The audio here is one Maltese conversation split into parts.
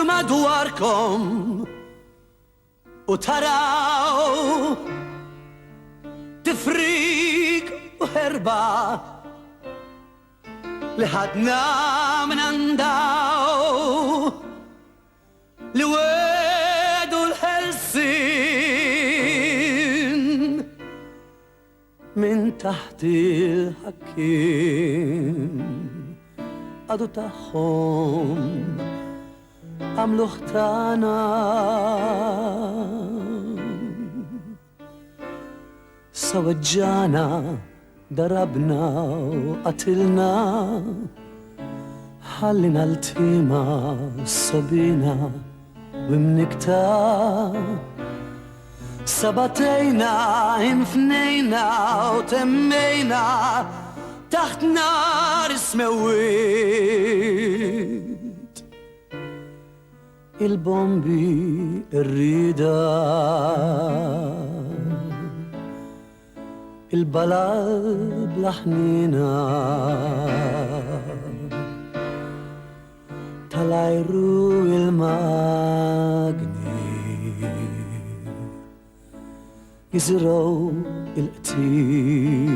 ħarsu madwarkom u taraw tifrik u herba li ħadna minn għandaw li wedu l-ħelsin minn taħt il-ħakkim għadu taħħom għamlu ħtana sawġġana darabna u qatilna ħallina l-tima sabina u mnikta sabatejna infnejna u temmejna taħt nar ismewit il-bombi irrida il-balad laħnina tal-ajru il-magni jizraw il-qtil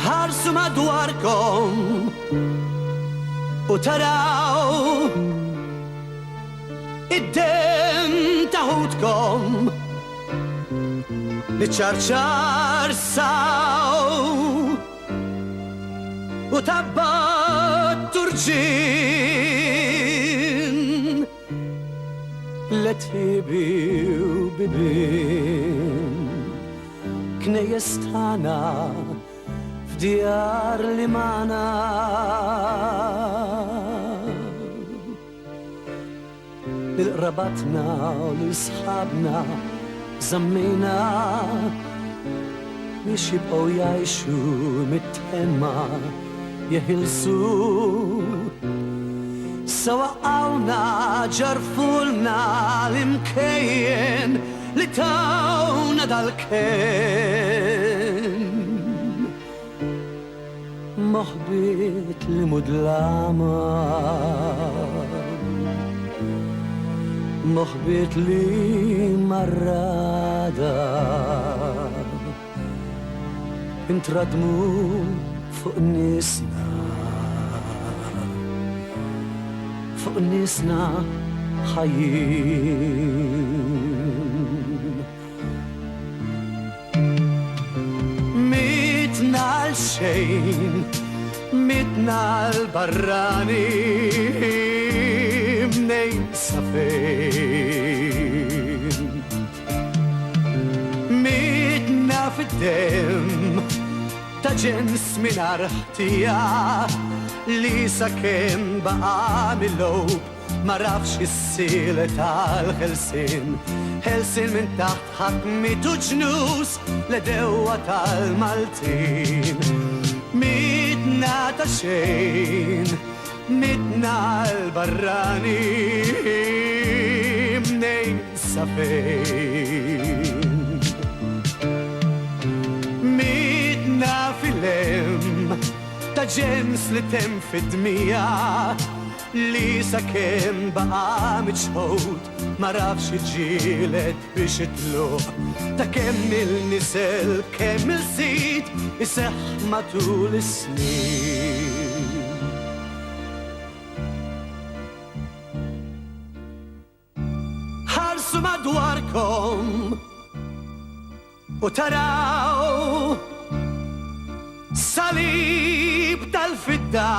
ħarsu madwarkom u taraw id-dem taħutkom li ċarċar saw u tabbat turġin letħibi u bibin knejestana f'djar li mana l-rabatna u l-sħabna zammina biex jibqaw jgħixu mit-temma jeħilsu sawaqawna ġarfulna l-imkejjen li tawna dal-ken moħbit li mudlama moħbit li marrada intradmu fuq nisna ħajjin mitna l-xejn mitna l-barrani mnejn safejn mitna fid-dem ta' ġens minar ħtija li sakemm baqa' mill-lob ma rafx is-sil tal-ħelsin ħelsin minn taħt ħakmitu ġnus l-dewwa tal-Maltin mitna ta' xejn mitna l-barrani mnejn safejn mitna fil-lem ta' ġems li tem fid-dmija li sakemm baqa' miċħud ma rafx iġġieled biex itluq ta' kemm il-nisel kemm il-sit iseħħ matul is-snin ħarsu madwarkom u taraw salib tal-fidda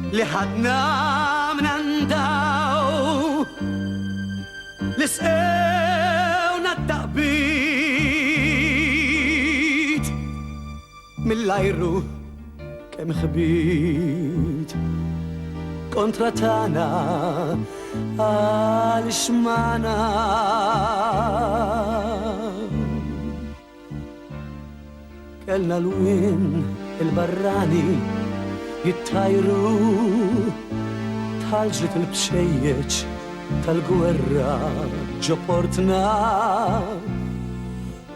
li ħadna mnandaw li sqewna d-daqbit mill-ajru kemm ħbit kontra tana għal-ixmana kellna l-win il-barrani jittajru tal-ġlit il-bxejjeċ tal-gwerra ġo portna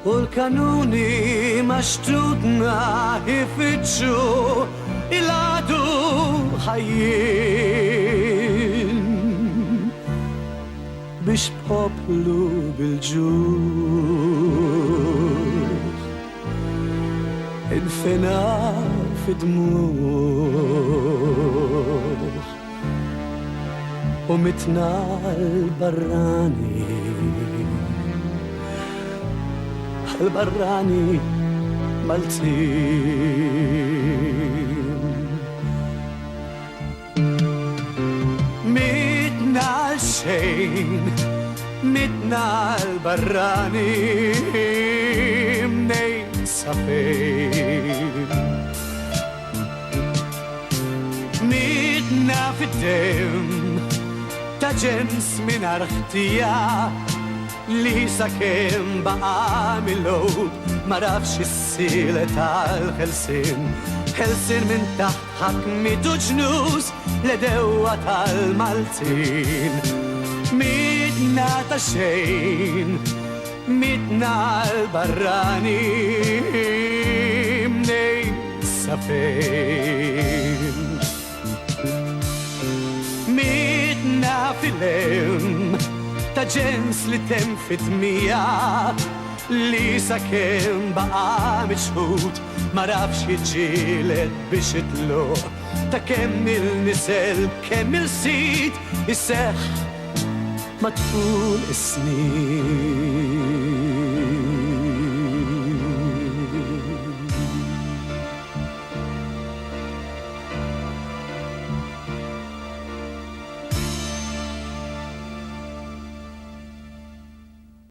u l-kanuni maxtutna ifittxu il-għadu ħajjin biex poplu bil-ġuħ infina fid-dmuħ u mitna l-barrani Maltin mitna l-xejn mitna l-barrani mnejn safejn mitna fid-dem ta' ġens min arħtija li sakemm baqa' mill-lowd ma rafx is-siela tal-ħelsin ħelsin minn taħt ħakmitu ġnus l-dewwa tal-Maltin mitna ta' xejn mitna l-barrani mnejn safejn mitna fil-lem ta' ġens li tem fit-mija li sakemm baqa' miċħud ma rafx jiġġieled biex itluq ta' kemm il-nisel kemm il-sit isseħħ matful is-snin